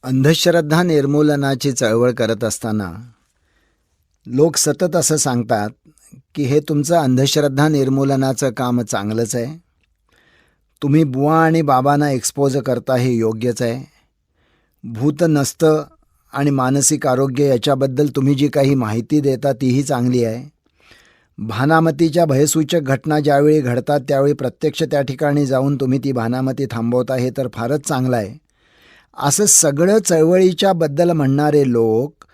अंधश्रद्धा निर्मूलनाची चळवळ करत असताना लोक सतत असं सांगतात की हे तुमचं अंधश्रद्धा निर्मूलनाचं काम चांगलंच आहे. तुम्ही बुवा आणि बाबांना एक्सपोज करता हे योग्यच आहे. भूत नसतं आणि मानसिक आरोग्य याच्याबद्दल तुम्ही जी काही माहिती देता तीही चांगली आहे. भानामतीच्या भयसूचक घटना ज्यावेळी घडतात त्यावेळी प्रत्यक्ष त्या ठिकाणी जाऊन तुम्ही ती भानामती थांबवता हे तर फारच चांगलं आहे. असं सगळं चळवळीच्या बद्दल म्हणणारे लोक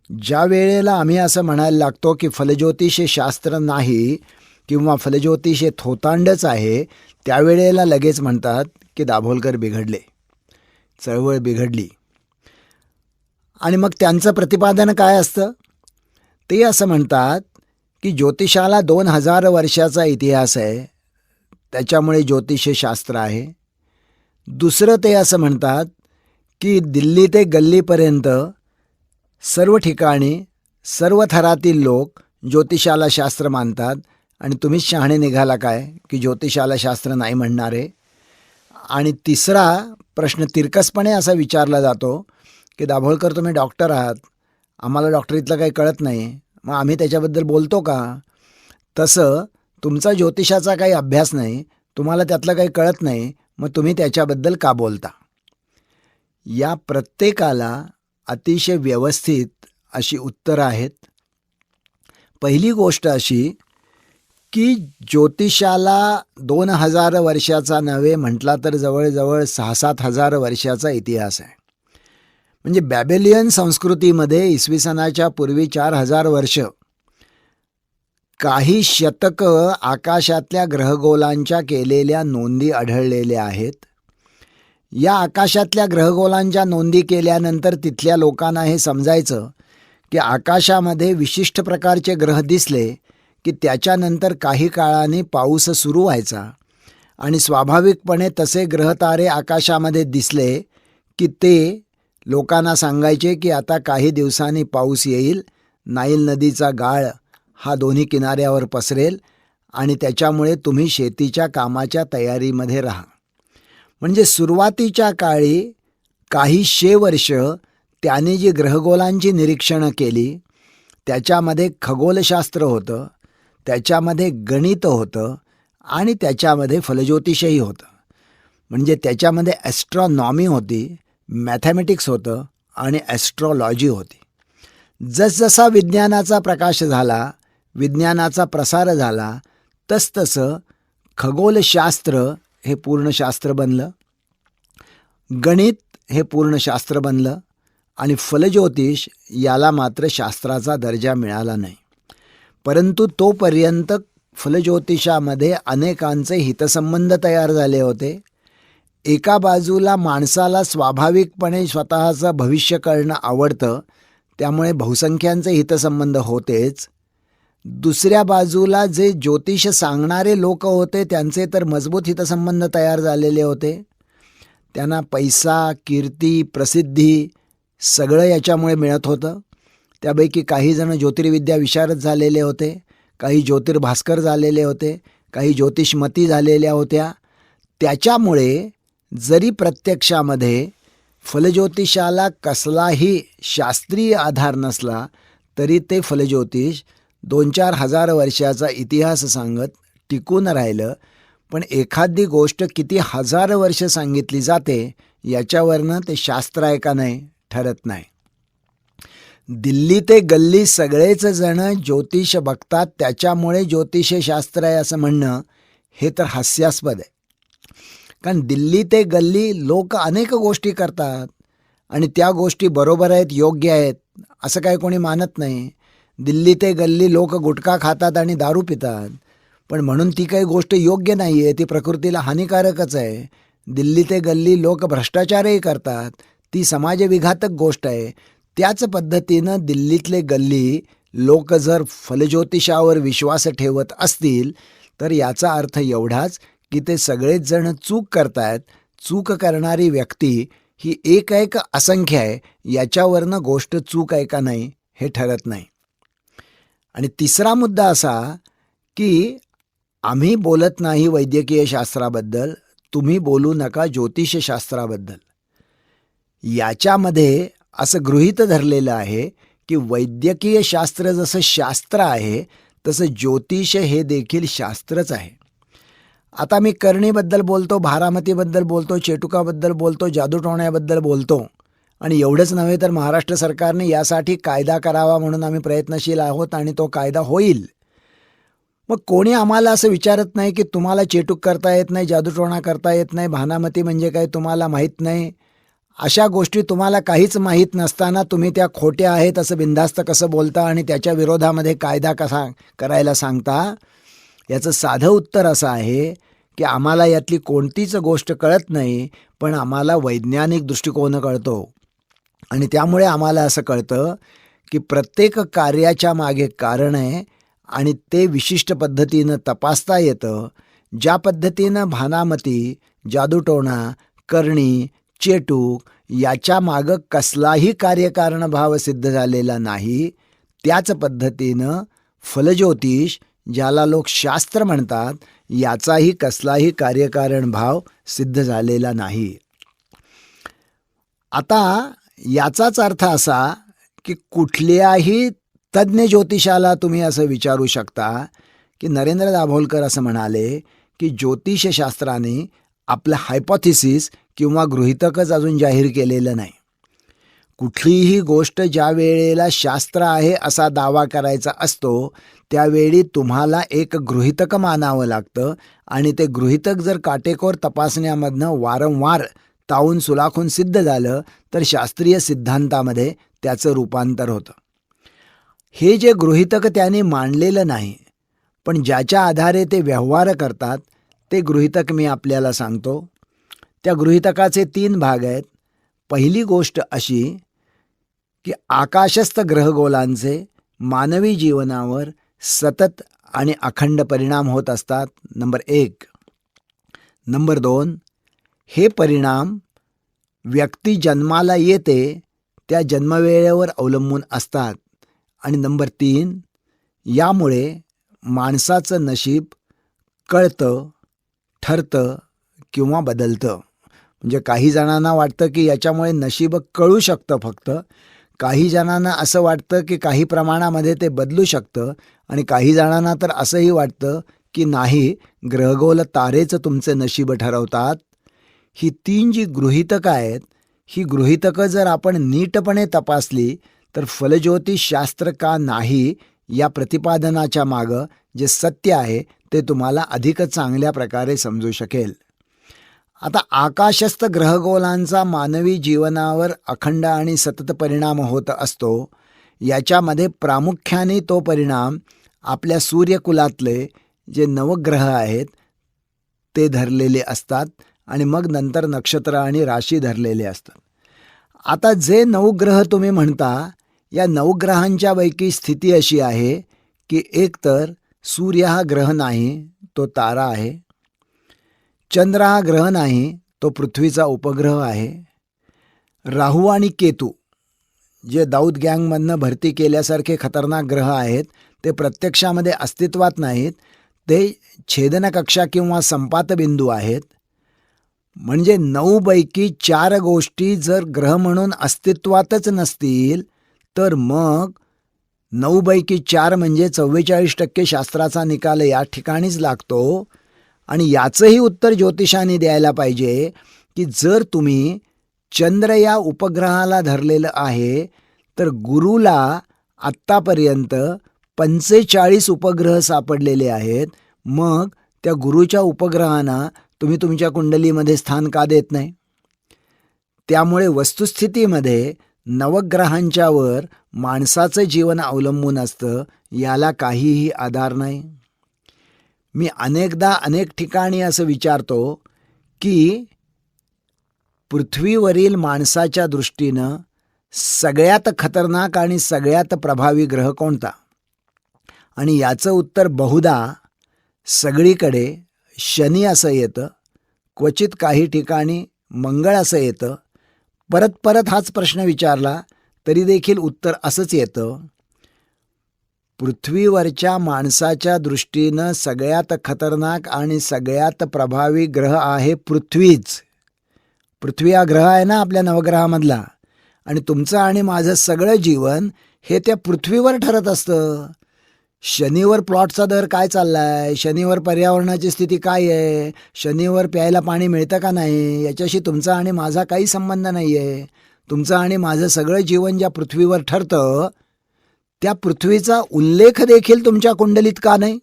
ज्या वेळेला आम्ही असं म्हणायला लागतो की फलज्योतिष हे शास्त्र नाही किंवा फलज्योतिष हे थोतांडच आहे, त्यावेळेला लगेच म्हणतात की दाभोलकर बिघडले, चळवळ बिघडली. आणि मग त्यांचं प्रतिपादन काय असतं? ते असं म्हणतात की ज्योतिषाला 2000 वर्षाचा इतिहास आहे, त्याच्यामुळे ज्योतिष हे शास्त्र आहे. दुसरं ते असं म्हणतात की दिल्ली ते गल्लीपर्यंत सर्व ठिकाणी सर्व थरातील लोक ज्योतिषाला शास्त्र मानतात आणि तुम्हीच शहाणे निघाला काय की ज्योतिषाला शास्त्र नाही म्हणणारे. आणि तिसरा प्रश्न तिरकसपणे असा विचारला जातो की दाभोळकर तुम्ही डॉक्टर आहात, आम्हाला डॉक्टरीतलं काही कळत नाही, मग आम्ही त्याच्याबद्दल बोलतो का? तसं तुमचा ज्योतिषाचा काही अभ्यास नाही, तुम्हाला त्यातलं काही कळत नाही, मग तुम्ही त्याच्याबद्दल का बोलता? या प्रत्येकाला अतिशय व्यवस्थित अशी उत्तरं आहेत. पहिली गोष्ट अशी की ज्योतिषाला 2000 वर्षाचा नव्हे म्हटला तर जवळजवळ 6-7 हजार वर्षाचा इतिहास आहे. म्हणजे बॅबिलियन संस्कृतीमध्ये इसवी सनाच्या पूर्वी 4000 वर्ष काही शतकं आकाशातल्या ग्रहगोलांच्या केलेल्या नोंदी आढळलेल्या आहेत. या आकाशातल्या ग्रहगोलांच्या नोंदी केल्यानंतर तिथल्या लोकांना हे समजायचं की आकाशामध्ये विशिष्ट प्रकारचे ग्रह दिसले की त्याच्यानंतर काही काळाने पाऊस सुरू व्हायचा आणि स्वाभाविकपणे तसे ग्रहतारे आकाशामध्ये दिसले की ते लोकांना सांगायचे की आता काही दिवसांनी पाऊस येईल, नाईल नदीचा गाळ हा दोन्ही किनाऱ्यावर पसरेल आणि त्याच्यामुळे तुम्ही शेतीच्या कामाच्या तयारीमध्ये राहा. म्हणजे सुरुवातीच्या काळी काही 100 वर्ष त्याने जी ग्रहगोलांची निरीक्षणं केली त्याच्यामध्ये खगोलशास्त्र होतं, त्याच्यामध्ये गणित होतं आणि त्याच्यामध्ये फलज्योतिषही होतं. म्हणजे त्याच्यामध्ये ॲस्ट्रॉनॉमी होती, मॅथॅमॅटिक्स होतं आणि ॲस्ट्रॉलॉजी होती. जसजसा विज्ञानाचा प्रकाश झाला, विज्ञानाचा प्रसार झाला, तसतसं खगोलशास्त्र हे पूर्ण शास्त्र बनलं, गणित हे पूर्ण शास्त्र बनलं आणि फलज्योतिष याला मात्र शास्त्राचा दर्जा मिळाला नाही. परंतु तोपर्यंत फलज्योतिषामध्ये अनेकांचे हितसंबंध तयार झाले होते. एका बाजूला माणसाला स्वाभाविकपणे स्वतःचं भविष्य कळणं आवडतं, त्यामुळे बहुसंख्यांचे हितसंबंध होतेच. दुसऱ्या बाजूला जे ज्योतिष सांगणारे लोक होते त्यांचे तर मजबूत हितसंबंध तयार झालेले होते. त्यांना पैसा, कीर्ती, प्रसिद्धी सगळं याच्यामुळे मिळत होतं. त्यापैकी काही जण ज्योतिर्विद्या विशारद झालेले होते, काही ज्योतिर्भास्कर झालेले होते, काही ज्योतिषमती झालेल्या होत्या. त्याच्यामुळे जरी प्रत्यक्षामध्ये फलज्योतिषाला कसलाही शास्त्रीय आधार नसला तरी ते फलज्योतिष 2-4 हजार वर्षाचा इतिहास सांगत टिकून राहिलं. पण एखादी गोष्ट किती हजार वर्ष सांगितली जाते याच्यावरनं ते शास्त्र आहे का नाही ठरत नाही. दिल्ली ते गल्ली सगळेच जण ज्योतिष बघतात, त्याच्यामुळे ज्योतिष हे शास्त्र आहे असं म्हणणं हे तर हास्यास्पद आहे. कारण दिल्ली ते गल्ली लोक अनेक गोष्टी करतात आणि त्या गोष्टी बरोबर आहेत, योग्य आहेत असं काही कोणी मानत नाही. दिल्ली ते गल्ली लोक गुटखा खातात आणि दारू पितात, पण म्हणून ती काही गोष्ट योग्य नाही आहे, ती प्रकृतीला हानिकारकच आहे. दिल्ली ते गल्ली लोक भ्रष्टाचारही करतात, ती समाजविघातक गोष्ट आहे. त्याच पद्धतीनं दिल्लीतले गल्ली लोक जर फलज्योतिषावर विश्वास ठेवत असतील तर याचा अर्थ एवढाच की ते सगळेच जण चूक करतायत. चूक करणारी व्यक्ती ही एक असंख्य आहे, याच्यावरनं गोष्ट चूक आहे का नाही हे ठरत नाही. आणि तिसरा मुद्दा असा की आम्ही बोलत नाही वैद्यकीय शास्त्राबद्दल, तुम्ही बोलू नका ज्योतिषशास्त्राबद्दल. याच्यामध्ये असं गृहीत धरलेलं आहे की वैद्यकीय शास्त्र जसं शास्त्र आहे तसं ज्योतिष हे देखील शास्त्रच आहे. आता मी करणीबद्दल बोलतो, भारामतीबद्दल बोलतो, चेटुकाबद्दल बोलतो, जादूटोण्याबद्दल बोलतो आणि एवढंच नव्हे तर महाराष्ट्र सरकारने यासाठी कायदा करावा म्हणून आम्ही प्रयत्नशील आहोत आणि तो कायदा होईल. मग कोणी आम्हाला असं विचारत नाही की तुम्हाला चेटूक करता येत नाही, जादूटोणा करता येत नाही, भानामती म्हणजे काय तुम्हाला माहीत नाही. अशा गोष्टी तुम्हाला काहीच माहीत नसताना तुम्ही त्या खोट्या आहेत असं बिनधास्त कसं बोलता आणि त्याच्या विरोधामध्ये कायदा कसा करायला सांगता. याचं साधं उत्तर असं आहे की आम्हाला यातली कोणतीच गोष्ट कळत नाही, पण आम्हाला वैज्ञानिक दृष्टिकोन कळतो आणि त्यामुळे आम्हाला असं कळतं की प्रत्येक कार्याच्या मागे कारण आहे आणि ते विशिष्ट पद्धतीनं तपासता येतं. ज्या पद्धतीनं भानामती, जादूटोणा, करणी, चेटूक याच्या मागं कसलाही कार्यकारणभाव सिद्ध झालेला नाही, त्याच पद्धतीनं फलज्योतिष ज्याला लोक शास्त्र म्हणतात याचाही कसलाही कार्यकारण भाव सिद्ध झालेला नाही. आता याचाच अर्थ असा की कुठल्याही तज्ज्ञ ज्योतिषाला तुम्ही असं विचारू शकता की नरेंद्र दाभोलकर असं म्हणाले की ज्योतिषशास्त्राने आपलं हायपोथेसिस किंवा गृहीतकच अजून जाहीर केलेलं नाही. कुठलीही गोष्ट ज्या वेळेला शास्त्र आहे असा दावा करायचा असतो त्यावेळी तुम्हाला एक गृहीतक मानावं लागतं आणि ते गृहीतक जर काटेकोर तपासण्यामधनं वारंवार तावून सुलाखून सिद्ध झालं तर शास्त्रीय सिद्धांतामध्ये त्याचं रूपांतर होतं. हे जे गृहीतक त्याने मांडलेलं नाही पण ज्याच्या आधारे ते व्यवहार करतात ते गृहीतक मी आपल्याला सांगतो. त्या गृहीतकाचे 3 भाग आहेत. पहिली गोष्ट अशी की आकाशस्थ ग्रहगोलांचे मानवी जीवनावर सतत आणि अखंड परिणाम होत असतात. नंबर 1. नंबर 2, हे परिणाम व्यक्ती जन्माला येते त्या जन्मवेळेवर अवलंबून असतात. आणि नंबर 3, यामुळे माणसाचं नशीब कळतं, ठरतं किंवा बदलतं. म्हणजे काही जणांना वाटतं की याच्यामुळे नशीब कळू शकतं फक्त, काही जणांना असं वाटतं की काही प्रमाणामध्ये ते बदलू शकतं आणि काही जणांना तर असंही वाटतं की नाही, ग्रहगोल तारेच तुमचे नशीब ठरवतात. ही 3 जी गृहीतकं आहेत, ही गृहीतकं जर आपण नीटपणे तपासली तर फलज्योतिष शास्त्र का नाही या प्रतिपादनाच्या मागं जे सत्य आहे ते तुम्हाला अधिक चांगल्या प्रकारे समजू शकेल. आता आकाशस्थ ग्रहगोलांचा मानवी जीवनावर अखंड आणि सतत परिणाम होत असतो. याच्यामध्ये प्रामुख्याने तो परिणाम आपल्या सूर्यकुलातले जे नवग्रह आहेत ते धरलेले असतात आणि मग नंतर नक्षत्र आणि राशी धरलेले असतात. आता जे नवग्रह तुम्ही म्हणता या नवग्रहांच्या पैकी स्थिती अशी आहे की एक तर सूर्य हा ग्रह नाही, तो तारा आहे. चंद्र हा ग्रह नाही, तो पृथ्वीचा उपग्रह आहे. राहू आणि केतू जे दाऊद गँगमधनं भरती केल्यासारखे खतरनाक ग्रह आहेत ते प्रत्यक्षामध्ये अस्तित्वात नाहीत, ते छेदनकक्षा किंवा संपातबिंदू आहेत. म्हणजे 9 पैकी 4 गोष्टी जर ग्रह म्हणून अस्तित्वातच नसतील तर मग 9 पैकी 4 म्हणजे 44% शास्त्राचा निकाल या ठिकाणीच लागतो. आणि याचंही उत्तर ज्योतिषाने द्यायला पाहिजे की जर तुम्ही चंद्र या उपग्रहाला धरलेलं आहे तर गुरुला आत्तापर्यंत 45 उपग्रह सापडलेले आहेत. मग त्या गुरुच्या उपग्रहांना तुम्ही तुमच्या कुंडलीमध्ये स्थान का देत नाही? त्यामुळे वस्तुस्थितीमध्ये नवग्रहांच्यावर माणसाचं जीवन अवलंबून असतं याला काहीही आधार नाही. मी अनेकदा अनेक ठिकाणी असं विचारतो की पृथ्वीवरील माणसाच्या दृष्टीनं सगळ्यात खतरनाक आणि सगळ्यात प्रभावी ग्रह कोणता? आणि याचं उत्तर बहुधा सगळीकडे शनी असं येतं, क्वचित काही ठिकाणी मंगळ असं येतं. परत परत हाच प्रश्न विचारला तरी देखील उत्तर असंच येतं. पृथ्वीवरच्या माणसाच्या दृष्टीनं सगळ्यात खतरनाक आणि सगळ्यात प्रभावी ग्रह आहे पृथ्वीच. पृथ्वी हा ग्रह आहे ना आपल्या नवग्रहामधला, आणि तुमचं आणि माझं सगळं जीवन हे त्या पृथ्वीवर ठरत असतं. शनीवर प्लॉटचा दर काय चाललाय, शनीवर पर्यावरणाची स्थिती काय आहे, शनीवर प्यायला पाणी मिळतं का नाही, याच्याशी तुमचा आणि माझा काही संबंध नाही आहे. तुमचं आणि माझं सगळं जीवन ज्या पृथ्वीवर ठरतं त्या पृथ्वीचा उल्लेख देखील तुमच्या कुंडलीत का नाही?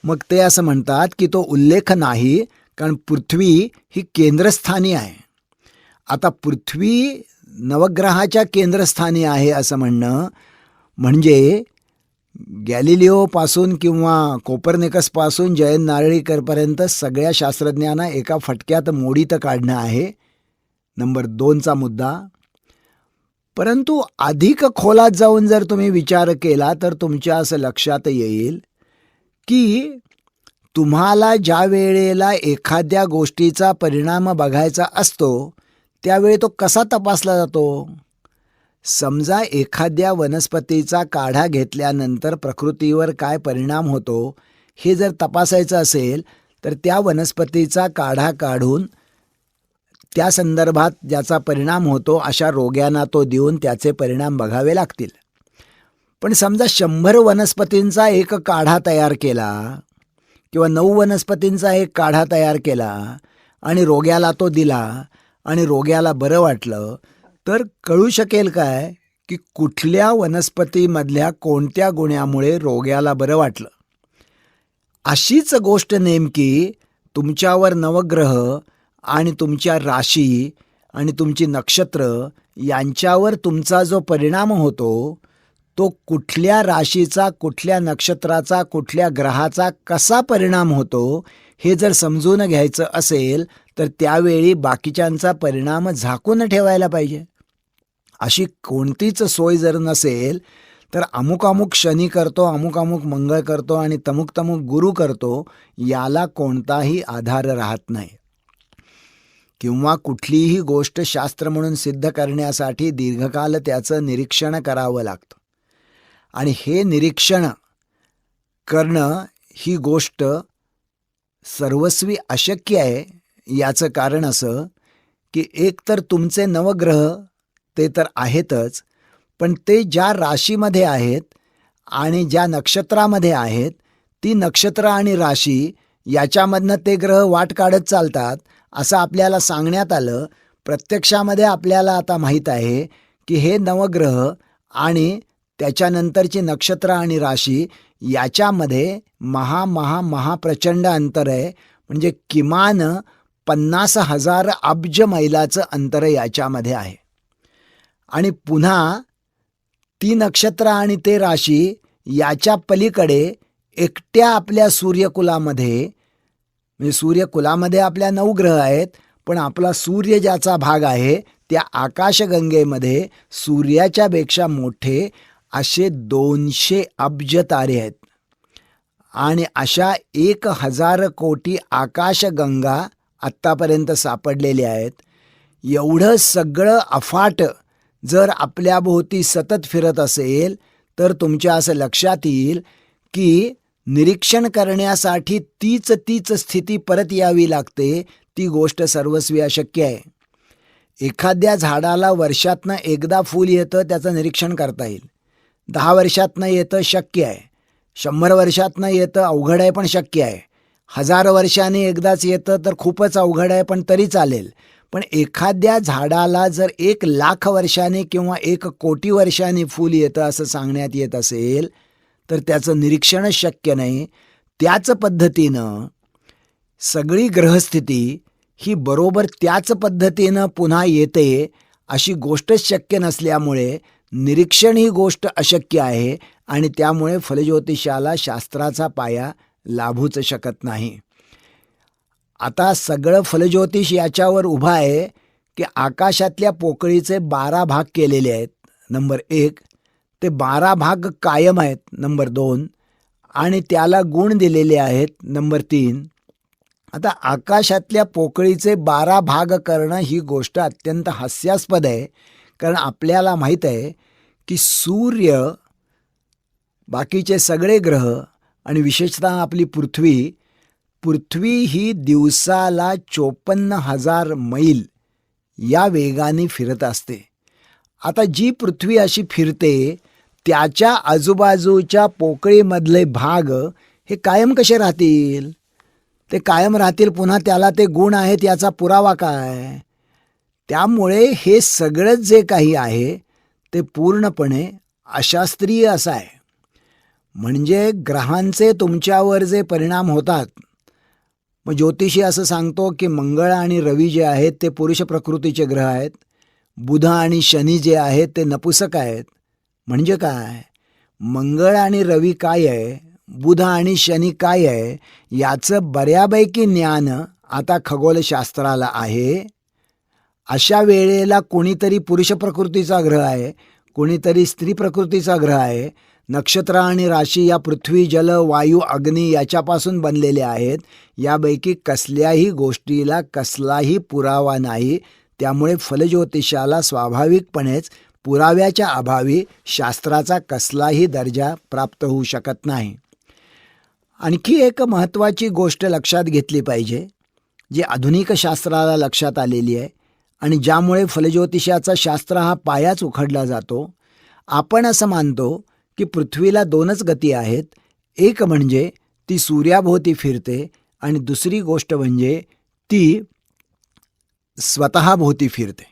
मग ते असं म्हणतात की तो उल्लेख नाही, कारण पृथ्वी ही केंद्रस्थानी आहे. आता पृथ्वी नवग्रहाच्या केंद्रस्थानी आहे असं म्हणणं म्हणजे गॅलिलिओपासून किंवा कोपर्निकसपासून जयंत नारळीकरपर्यंत सगळ्या शास्त्रज्ञांना एका फटक्यात मोडीत काढणं आहे नंबर 2चा मुद्दा. परंतु अधिक खोलात जाऊन जर तुम्ही विचार केला तर तुमच्या असं लक्षात येईल की तुम्हाला ज्या वेळेला एखाद्या गोष्टीचा परिणाम बघायचा असतो त्यावेळी तो कसा तपासला जातो. समजा एखाद्या वनस्पतीचा काढा घेतल्यानंतर प्रकृतीवर काय परिणाम होतो हे जर तपासायचं असेल तर त्या वनस्पतीचा काढा काढून त्या संदर्भात ज्याचा परिणाम होतो अशा रोग्यांना तो देऊन त्याचे परिणाम बघावे लागतील. पण समजा 100 वनस्पतींचा एक काढा तयार केला किंवा 9 वनस्पतींचा एक काढा तयार केला आणि रोग्याला तो दिला आणि रोग्याला बरं वाटलं, तर कळू शकेल काय की कुठल्या वनस्पतीमधल्या कोणत्या गुण्यामुळे रोग्याला बरं वाटलं. अशीच गोष्ट नेमकी तुमच्यावर नवग्रह आणि तुमच्या राशी आणि तुमची नक्षत्र यांच्यावर तुमचा जो परिणाम होतो तो कुठल्या राशीचा, कुठल्या नक्षत्राचा, कुठल्या ग्रहाचा कसा परिणाम होतो हे जर समजून घ्यायचं असेल तर त्यावेळी बाकीच्यांचा परिणाम झाकून ठेवायला पाहिजे. अशी कोणतीच सोय जर नसेल तर अमुक अमुक शनी करतो, अमुक अमुक मंगळ करतो आणि तमुक तमुक गुरु करतो याला कोणताही आधार राहत नाही. किंवा कुठलीही गोष्ट शास्त्र म्हणून सिद्ध करण्यासाठी दीर्घकाल त्याचं निरीक्षण करावं लागतं आणि हे निरीक्षण करणं ही गोष्ट सर्वस्वी अशक्य आहे. याचं कारण असं की एक तर तुमचे नवग्रह ते तर आहेतच, पण ते ज्या राशीमध्ये आहेत आणि ज्या नक्षत्रामध्ये आहेत ती नक्षत्र आणि राशी याच्यामधनं ते ग्रह वाट काढत चालतात असं आपल्याला सांगण्यात आलं. प्रत्यक्षामध्ये आपल्याला आता माहीत आहे की हे नवग्रह आणि त्याच्यानंतरची नक्षत्र आणि राशी याच्यामध्ये महाप्रचंड अंतर आहे. म्हणजे किमान 50,000 अब्ज मैलाचं अंतर याच्यामध्ये आहे. आणि पुन्हा ती नक्षत्र आणि ते राशी याच्या पलीकडे एकट्या आपल्या सूर्यकुलामध्ये, म्हणजे सूर्यकुलामध्ये आपल्या 9 ग्रह आहेत, पण आपला सूर्य ज्याचा भाग आहे त्या आकाशगंगेमध्ये सूर्याच्या पेक्षा मोठे असे 200 अब्ज तारे आहेत. आणि अशा 1000 कोटी आकाशगंगा आत्तापर्यंत सापडलेल्या आहेत. एवढं सगळं अफाट जर आपल्याभोवती सतत फिरत असेल तर तुमच्या असं लक्षात येईल की निरीक्षण करण्यासाठी तीच स्थिती परत यावी लागते. ती गोष्ट सर्वस्वी अशक्य आहे. एखाद्या झाडाला वर्षातनं एकदा फूल येतं त्याचं निरीक्षण करता येईल. 10 वर्षातनं येतं शक्य आहे. 100 वर्षातनं येतं अवघड आहे पण शक्य आहे. 1000 वर्षांनी एकदाच येतं तर खूपच अवघड आहे पण तरी चालेल. पण एखाद्या झाडाला जर 1,00,000 वर्षांनी किंवा 1,00,00,000 वर्षांनी फूल येतं असं सांगण्यात येत असेल तर त्याचं निरीक्षणच शक्य नाही. त्याच पद्धतीनं सगळी ग्रहस्थिती ही बरोबर त्याच पद्धतीनं पुन्हा येते अशी गोष्टच शक्य नसल्यामुळे निरीक्षण ही गोष्ट अशक्य आहे आणि त्यामुळे फलज्योतिषाला शास्त्राचा पाया लाभूच शकत नाही. आता सगळं फलज्योतिष याच्यावर उभं आहे की आकाशातल्या पोकळीचे 12 भाग केलेले आहेत नंबर 1. ते 12 भाग कायम आहेत नंबर 2 आणि त्याला गुण दिलेले आहेत नंबर 3. आता आकाशातल्या पोकळीचे 12 भाग करणं ही गोष्ट अत्यंत हास्यास्पद आहे. कारण आपल्याला माहीत आहे की सूर्य, बाकीचे सगळे ग्रह आणि विशेषतः आपली पृथ्वी ही दिवसाला 54,000 मैल या वेगाने फिरत असते. आता जी पृथ्वी अशी फिरते त्याच्या आजूबाजूच्या पोकळीमधले भाग हे कायम कसे राहतील? ते कायम राहतील, पुन्हा त्याला ते गुण आहेत याचा पुरावा काय? त्यामुळे हे सगळंच जे काही आहे ते पूर्णपणे अशास्त्रीय असं आहे. म्हणजे ग्रहांचे तुमच्यावर जे परिणाम होतात, मग ज्योतिषी असं सांगतो की मंगळ आणि रवी जे आहेत ते पुरुष प्रकृतीचे ग्रह आहेत, बुध आणि शनी जे आहेत ते नपुसक आहेत. म्हणजे काय? मंगळ आणि रवी काय आहे, बुध आणि शनी काय आहे, याचं बऱ्यापैकी ज्ञान आता खगोलशास्त्राला आहे. अशा वेळेला कोणीतरी पुरुष प्रकृतीचा ग्रह आहे, कोणीतरी स्त्री प्रकृतीचा ग्रह आहे. नक्षत्र आणि राशी या पृथ्वी, जल, वायू, अग्नी याच्यापासून बनलेले आहेत. यापैकी कसल्याही गोष्टीला कसलाही पुरावा नाही. त्यामुळे फलज्योतिषाला स्वाभाविकपणेच पुराव्याच्या अभावी शास्त्राचा कसलाही दर्जा प्राप्त होऊ शकत नाही. आणखी एक महत्त्वाची गोष्ट लक्षात घेतली पाहिजे, जी आधुनिक शास्त्राला लक्षात आलेली आहे आणि ज्यामुळे फलज्योतिषाचा शास्त्र हा पायाच उखडला जातो. आपण असं मानतो की पृथ्वीला दोनच गती आहेत. एक म्हणजे ती सूर्याभोवती फिरते आणि दुसरी गोष्ट म्हणजे ती स्वतःभोवती फिरते.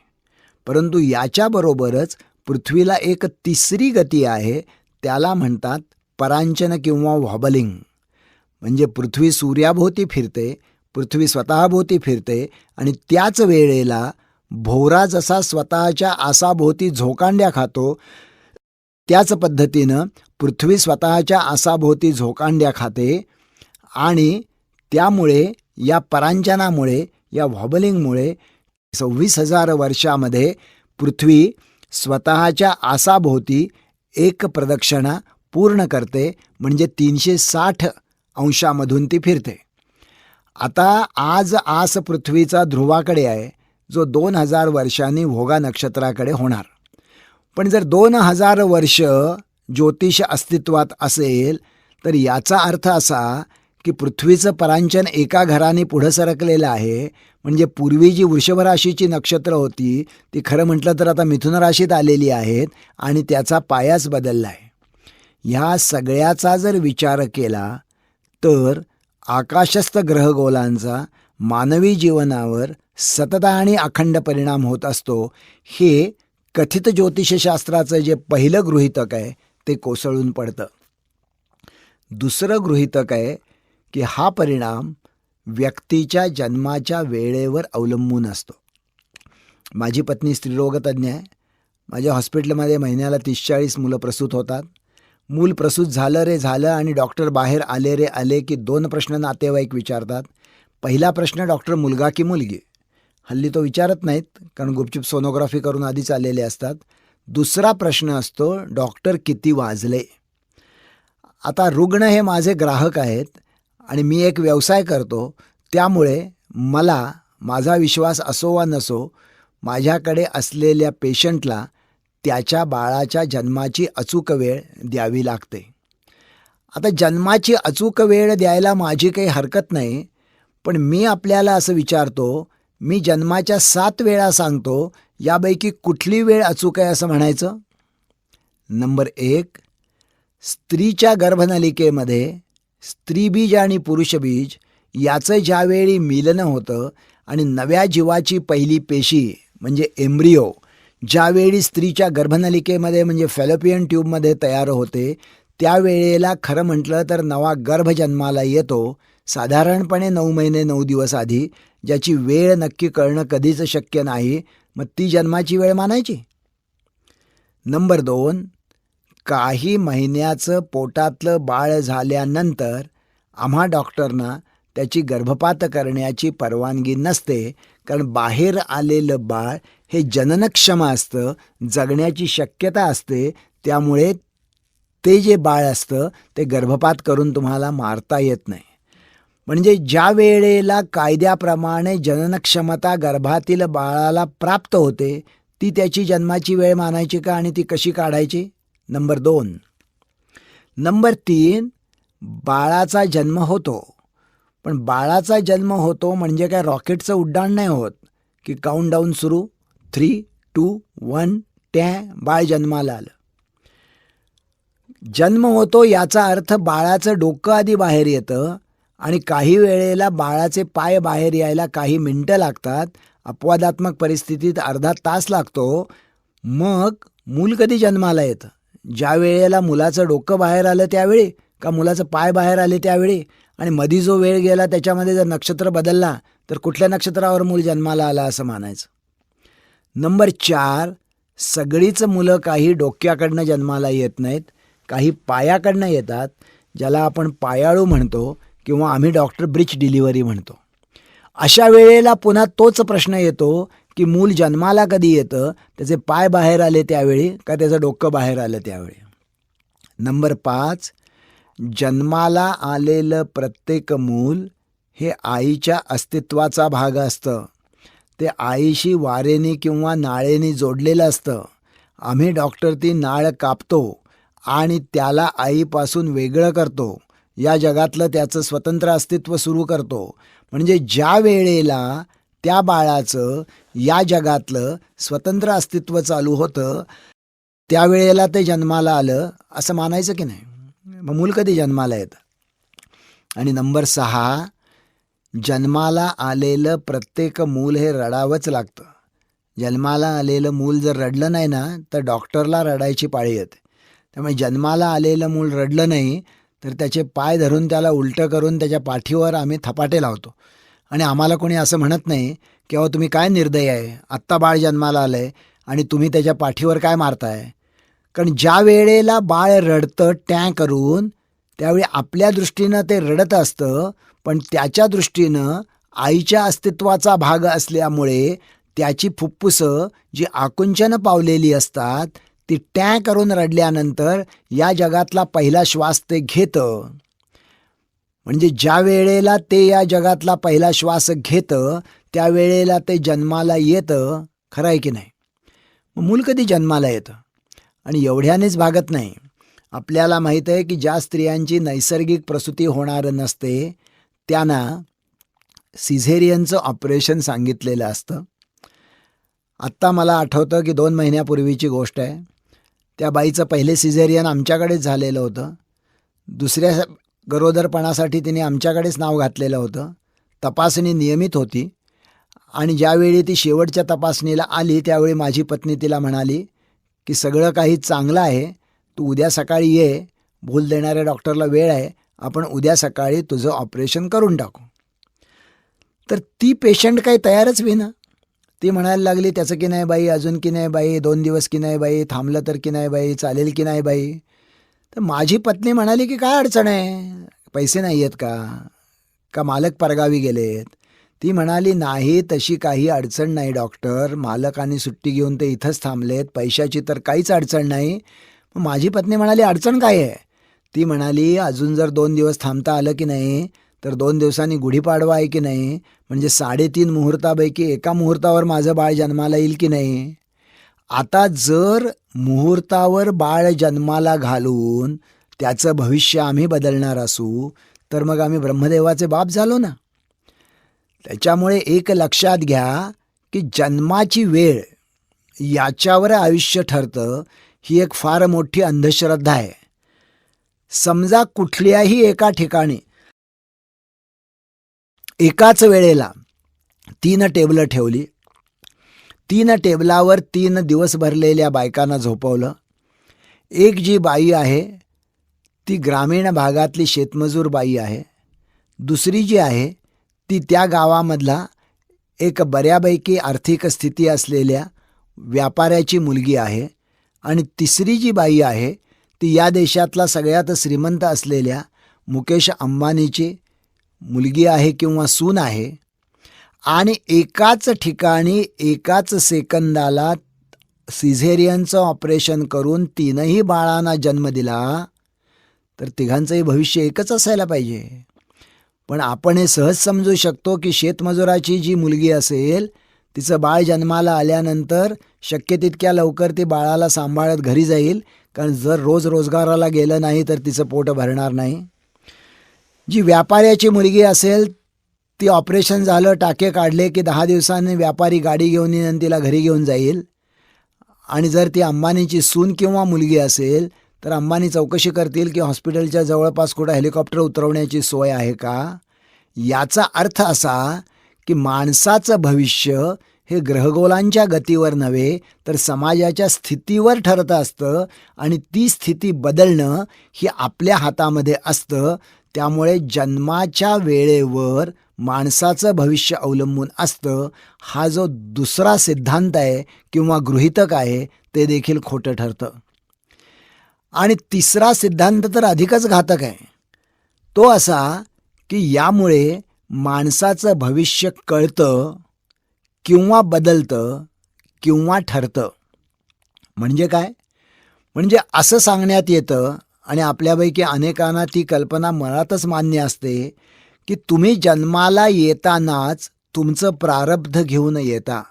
परंतु याच्याबरोबरच पृथ्वीला एक तिसरी गती आहे, त्याला म्हणतात परांचन किंवा व्हॉबलिंग. म्हणजे पृथ्वी सूर्याभोवती फिरते, पृथ्वी स्वतःभोवती फिरते आणि त्याच वेळेला भोवरा जसा स्वतःच्या आसाभोवती झोकांड्या खातो, त्याच पद्धतीनं पृथ्वी स्वतःच्या आसाभोवती झोकांड्या खाते. आणि त्यामुळे या परांचनामुळे, या व्हॉबलिंगमुळे 26,000 वर्षामध्ये पृथ्वी स्वतःच्या आसाभोवती एक प्रदक्षिणा पूर्ण करते, म्हणजे 360 अंशामधून ती फिरते. आता आज आस पृथ्वीचा ध्रुवाकडे आहे, जो 2000 वर्षांनी भोगा नक्षत्राकडे होणार. पण जर 2000 वर्ष ज्योतिष अस्तित्वात असेल तर याचा अर्थ असा की पृथ्वीचं परांचन एका घराने पुढं सरकलेलं आहे. म्हणजे पूर्वी जी वृषभ राशीची नक्षत्र होती ती खरं म्हटलं तर आता मिथुन राशीत आलेली आहेत आणि त्याचा पायाच बदलला आहे. ह्या सगळ्याचा जर विचार केला तर आकाशस्थ ग्रहगोलांचा मानवी जीवनावर सतत आणि अखंड परिणाम होत असतो. हे कथित ज्योतिषशास्त्राचं जे पहिलं गृहीतक आहे ते कोसळून पडतं. दुसरं गृहीतक आहे की हा परिणाम व्यक्तीच्या जन्माच्या वेळेवर अवलंबून असतो. माझी पत्नी स्त्रीरोगतज्ञ आहे. माझ्या हॉस्पिटलमध्ये महिन्याला 30-40 मुलं प्रसूत होतात. मूल प्रसूत झालं रे झालं आणि डॉक्टर बाहेर आले रे आले की 2 प्रश्न नातेवाईक विचारतात. पहिला प्रश्न, डॉक्टर मुलगा की मुलगी? हल्ली तो विचारत नाहीत, कारण गुपचूप सोनोग्राफी करून आधीच आलेले असतात. दुसरा प्रश्न असतो, डॉक्टर किती वाजले? आता रुग्ण हे माझे ग्राहक आहेत आणि मी एक व्यवसाय करतो, त्यामुळे मला माझा विश्वास असो वा नसो माझ्याकडे असलेल्या पेशंटला त्याच्या बाळाच्या जन्माची अचूक वेळ द्यावी लागते. आता जन्माची अचूक वेळ द्यायला माझी काही हरकत नाही, पण मी आपल्याला असं विचारतो, मी जन्माच्या 7 वेळा सांगतो, यापैकी कुठली वेळ अचूक आहे असं म्हणायचं? नंबर 1, स्त्रीच्या गर्भनलिकेमध्ये स्त्रीबीज आणि पुरुषबीज याचं ज्यावेळी मिलन होतं आणि नव्या जीवाची पहिली पेशी म्हणजे एम्ब्रिओ ज्यावेळी स्त्रीच्या गर्भनलिकेमध्ये म्हणजे फॅलोपियन ट्यूबमध्ये तयार होते, त्यावेळेला खरं म्हटलं तर नवा गर्भ जन्माला येतो. साधारणपणे 9 महिने 9 दिवस आधी, ज्याची वेळ नक्की कळणं कधीच शक्य नाही. मग ती जन्माची वेळ मानायची. नंबर 2, काही महिन्याचं पोटातलं बाळ झाल्यानंतर आम्हा डॉक्टरना त्याची गर्भपात करण्याची परवानगी नसते, कारण बाहेर आलेलं बाळ हे जननक्षम असतं, जगण्याची शक्यता असते. त्यामुळे ते जे बाळ असतं ते गर्भपात करून तुम्हाला मारता येत नाही. म्हणजे ज्या वेळेला कायद्याप्रमाणे जननक्षमता गर्भातील बाळाला प्राप्त होते ती त्याची जन्माची वेळ मानायची का आणि ती कशी काढायची? नंबर 2. नंबर 3, बाळाचा जन्म होतो. पण बाळाचा जन्म होतो म्हणजे काय रॉकेटचं उड्डाण नाही होत की काउंटडाऊन सुरू 3, 2, 1 बाळ जन्माला आलं. जन्म होतो याचा अर्थ बाळाचं डोकं आधी बाहेर येतं आणि काही वेळेला बाळाचे पाय बाहेर यायला काही मिनटं लागतात. अपवादात्मक परिस्थितीत अर्धा तास लागतो. मग मूल कधी जन्माला येतं? ज्या वेळेला मुलाचं डोकं बाहेर आलं त्यावेळी, का मुलाचं पाय बाहेर आले त्यावेळी? आणि मधी जो वेळ गेला त्याच्यामध्ये जर नक्षत्र बदलला तर कुठल्या नक्षत्रावर मूल जन्माला आला असं मानायचं? नंबर 4, सगळीच मुलं काही डोक्याकडनं जन्माला येत नाहीत, काही पायाकडनं येतात, ज्याला आपण पायाळू म्हणतो किंवा आम्ही डॉक्टर ब्रिच डिलिव्हरी म्हणतो. अशा वेळेला पुन्हा तोच प्रश्न येतो की मूल जन्माला कधी येतं? त्याचे पाय बाहेर आले त्यावेळी का त्याचं डोकं बाहेर आलं त्यावेळी? नंबर 5, जन्माला आलेलं प्रत्येक मूल हे आईच्या अस्तित्वाचा भाग असतं. ते आईशी वारेने किंवा नाळेने जोडलेलं असतं. आम्ही डॉक्टर ती नाळ कापतो आणि त्याला आईपासून वेगळं करतो. या जगातलं त्याचं स्वतंत्र अस्तित्व सुरू करतो. म्हणजे ज्या वेळेला त्या बाळाचं या जगातलं स्वतंत्र अस्तित्व चालू होतं त्यावेळेला ते जन्माला आलं असं मानायचं की नाही? मग मूल कधी जन्माला येतं? आणि नंबर 6, जन्माला आलेलं प्रत्येक मूल हे रडावंच लागतं. जन्माला आलेलं मूल जर रडलं नाही ना तर डॉक्टरला रडायची पाळी येते. त्यामुळे जन्माला आलेलं मूल रडलं नाही तर त्याचे पाय धरून त्याला उलटं करून त्याच्या पाठीवर आम्ही थपाटे लावतो. आणि आम्हाला कोणी असं म्हणत नाही की अहो तुम्ही काय निर्दयी आहे, आत्ता बाळ जन्माला आलं आहे आणि तुम्ही त्याच्या पाठीवर काय मारताय? कारण ज्या वेळेला बाळ रडतं टॅं करून त्यावेळी आपल्या दृष्टीनं ते रडत असतं, पण त्याच्या दृष्टीनं आईच्या अस्तित्वाचा भाग असल्यामुळे त्याची फुफ्फुसं जी आकुंचनं पावलेली असतात ती टॅं करून रडल्यानंतर या जगातला पहिला श्वास ते घेतं. म्हणजे ज्या वेळेला ते या जगातला पहिला श्वास घेतं त्यावेळेला ते जन्माला येतं. खरं आहे की नाही? मग मूल कधी जन्माला येतं? आणि एवढ्यानेच भागत नाही. आपल्याला माहीत आहे की ज्या स्त्रियांची नैसर्गिक प्रसूती होणार नसते त्यांना सिझेरियनचं ऑपरेशन सांगितलेलं असतं. आत्ता मला आठवतं की 2 महिन्यापूर्वीची गोष्ट आहे. त्या बाईचं पहिले सिझेरियन आमच्याकडेच झालेलं होतं. दुसऱ्या गरोदरपणासाठी तिने आमच्याकडेच नाव घातलेलं होतं. तपासणी नियमित होती आणि ज्यावेळी ती शेवटच्या तपासणीला आली त्यावेळी माझी पत्नी तिला म्हणाली की सगळं काही चांगलं आहे, तू उद्या सकाळी ये, भूल देणाऱ्या डॉक्टरला वेळ आहे, आपण उद्या सकाळी तुझं ऑपरेशन करून टाकू. तर ती पेशंट काही तयारच होईना. ती म्हणायला लागली त्याचं की नाही बाई, अजून की नाही बाई, 2 दिवस की नाही बाई, थांबलं तर की नाही बाई, चालेल की नाही बाई. तर माझी पत्नी म्हणाली की काय अडचण आहे, पैसे नाही आहेत का मालक परगावी गेलेत? ती म्हणाली नाही, तशी काही अडचण नाही डॉक्टर, मालकाने सुट्टी घेऊन ते इथंच थांबलेत, पैशाची तर काहीच अडचण नाही. मग माझी पत्नी म्हणाली अडचण काय आहे? ती म्हणाली अजून जर 2 दिवस थांबता आलं की नाही तर 2 दिवसांनी गुढीपाडवा आहे की नाही, म्हणजे 3.5 मुहूर्तापैकी एका मुहूर्तावर माझं बाळ जन्माला येईल की नाही. आता जर मुहूर्तावर बाळ जन्माला घालून त्याचं भविष्य आम्ही बदलणार असू तर मग आम्ही ब्रह्मदेवाचे बाप झालो ना. त्याच्यामुळे एक लक्षात घ्या की जन्माची वेळ याच्यावर आयुष्य ठरतं, ही एक फार मोठी अंधश्रद्धा आहे. समजा कुठल्याही एका ठिकाणी एकाच वेळेला 3 टेबलं ठेवली, 3 टेबलावर 3 दिवस भरलेल्या बायकांना झोपवलं. एक जी बाई आहे ती ग्रामीण भागातली शेतमजूर बाई आहे, दुसरी जी आहे ती त्या गावामधला एक बऱ्यापैकी आर्थिक स्थिती असलेल्या व्यापाऱ्याची मुलगी आहे आणि तिसरी जी बाई आहे ती या देशातला सगळ्यात श्रीमंत असलेल्या मुकेश अंबानीची मुलगी आहे किंवा सून आहे. आणि एकाच ठिकाणी एकाच सेकंदाला सिझेरियनचं ऑपरेशन करून 3ही बाळांना जन्म दिला तर तिघांचंही भविष्य एकच असायला पाहिजे. पण आपण हे सहज समजू शकतो की शेतमजुराची जी मुलगी असेल तिचं बाळ जन्माला आल्यानंतर शक्य तितक्या लवकर ती बाळाला सांभाळत घरी जाईल, कारण जर रोज रोजगाराला गेलं नाही तर तिचं पोट भरणार नाही. जी व्यापाऱ्याची मुलगी असेल ती ऑपरेशन झालं, टाके काढले की 10 दिवसांनी व्यापारी गाडी घेऊन येईन आणि तिला घरी घेऊन जाईल. आणि जर ती अंबानीची सून किंवा मुलगी असेल तर अंबानी चौकशी करतील की हॉस्पिटलच्या जवळपास कुठं हेलिकॉप्टर उतरवण्याची सोय आहे का. याचा अर्थ असा की माणसाचं भविष्य हे ग्रहगोलांच्या गतीवर नव्हे तर समाजाच्या स्थितीवर ठरत असतं आणि ती स्थिती बदलणं ही आपल्या हातामध्ये असतं. त्यामुळे जन्माच्या वेळेवर माणसाचं भविष्य अवलंबून असतं. हा जो दुसरा सिद्धांत आहे किंवा गृहीतक आहे ते देखील खोटं ठरतं. आणि तिसरा सिद्धांत तर अधिकच घातक आहे. तो असा की यामुळे माणसाचं भविष्य कळतं किंवा बदलतं किंवा ठरतं. म्हणजे काय? म्हणजे असं सांगण्यात येतं आणि आपल्यापैकी अनेकांना ती कल्पना मुळातच मान्य असते की तुम्ही जन्माला येतानाच तुमचं प्रारब्ध घेऊन येता.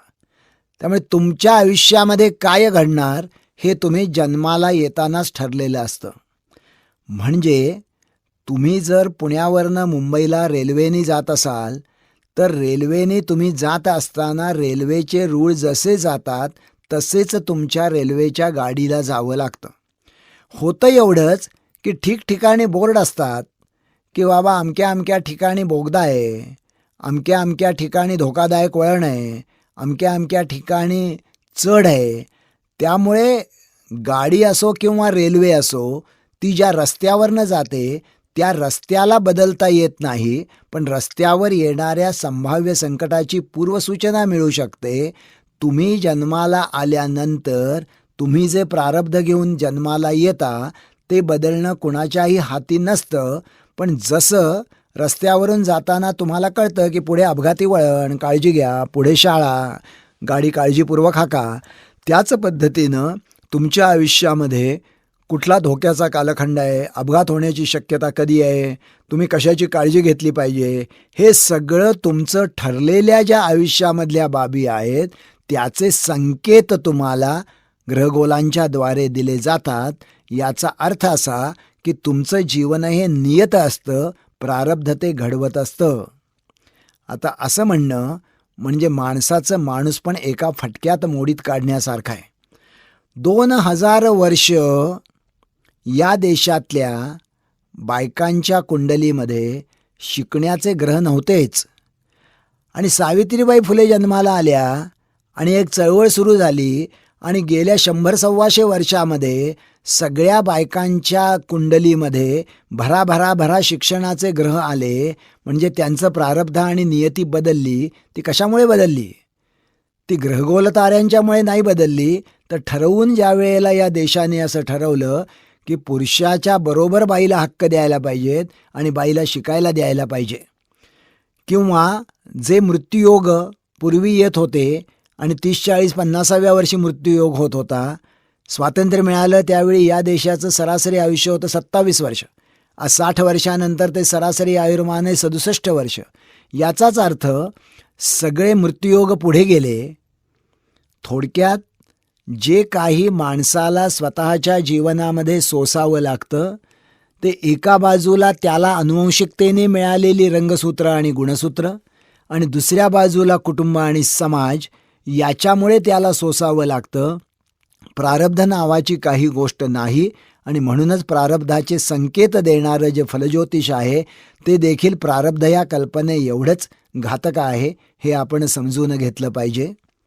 त्यामुळे तुमच्या आयुष्यामध्ये काय घडणार हे तुम्ही जन्माला येतानाच ठरलेलं असतं. म्हणजे तुम्ही जर पुण्यावरनं मुंबईला रेल्वेने जात असाल तर रेल्वेने तुम्ही जात असताना रेल्वेचे रूळ जसे जातात तसेच तुमच्या रेल्वेच्या गाडीला जावं लागतं. होतं एवढंच की ठिकठिकाणी बोर्ड असतात की बाबा अमक्या अमक्या ठिकाणी बोगदा आहे, अमक्या अमक्या ठिकाणी धोकादायक वळण आहे, अमक्या अमक्या ठिकाणी चढ आहे. त्यामुळे गाडी असो किंवा रेल्वे असो ती ज्या रस्त्यावरनं जाते त्या रस्त्याला बदलता येत नाही, पण रस्त्यावर येणाऱ्या संभाव्य संकटाची पूर्वसूचना मिळू शकते. तुम्ही जन्माला आल्यानंतर तुम्ही जे प्रारब्ध घेऊन जन्माला येता ते बदलणं कुणाच्याही हाती नसतं. पण जसं रस्त्यावरून जाताना तुम्हाला कळतं की पुढे अपघाती वळण, काळजी घ्या, पुढे शाळा, गाडी काळजीपूर्वक हाका, त्याच पद्धतीनं तुमच्या आयुष्यामध्ये कुठला धोक्याचा कालखंड आहे, अपघात होण्याची शक्यता कधी आहे, तुम्ही कशाची काळजी घेतली पाहिजे, हे सगळं तुमचं ठरलेल्या ज्या आयुष्यामधल्या बाबी आहेत त्याचे संकेत तुम्हाला ग्रहगोलांच्या द्वारे दिले जातात. याचा अर्थ असा की तुमचं जीवन हे नियत असतं, प्रारब्ध ते घडवत असतं. आता असं म्हणणं म्हणजे माणसाचं माणूसपण एका फटक्यात मोडीत काढण्यासारखं आहे. 2000 वर्ष या देशातल्या बायकांच्या कुंडलीमध्ये शिकण्याचे ग्रह नव्हतेच. आणि सावित्रीबाई फुले जन्माला आल्या आणि एक चळवळ सुरू झाली आणि गेल्या 100-125 वर्षामध्ये सगळ्या बायकांच्या कुंडलीमध्ये भरा शिक्षणाचे ग्रह आले. म्हणजे त्यांचं प्रारब्ध आणि नियती बदलली. ती कशामुळे बदलली? ती ग्रहगोल ताऱ्यांच्यामुळे नाही बदलली, तर ठरवून ज्या वेळेला या देशाने असं ठरवलं की पुरुषाच्या बरोबर बाईला हक्क द्यायला पाहिजेत आणि बाईला शिकायला द्यायला पाहिजे, किंवा जे मृत्यूयोग पूर्वी येत होते आणि 30-40-50व्या वर्षी मृत्यूयोग होत होता. स्वातंत्र्य मिळालं त्यावेळी या देशाचं सरासरी आयुष्य होतं 27 वर्ष. आज 60 वर्षानंतर ते सरासरी आयुर्मान आहे 67 वर्ष. याचाच अर्थ सगळे मृत्यूयोग पुढे गेले. थोडक्यात जे काही माणसाला स्वतःच्या जीवनामध्ये सोसावं लागतं ते एका बाजूला त्याला अनुवंशिकतेने मिळालेली रंगसूत्र आणि गुणसूत्र आणि दुसऱ्या बाजूला कुटुंब आणि समाज याच्यामुळे त्याला सोसावं लागतं. प्रारब्ध नावाची काही गोष्ट नाही आणि म्हणूनच प्रारब्धाचे संकेत देणारं जे फलज्योतिष आहे ते देखील प्रारब्ध या कल्पने एवढंच घातक आहे हे आपण समजून घेतलं पाहिजे.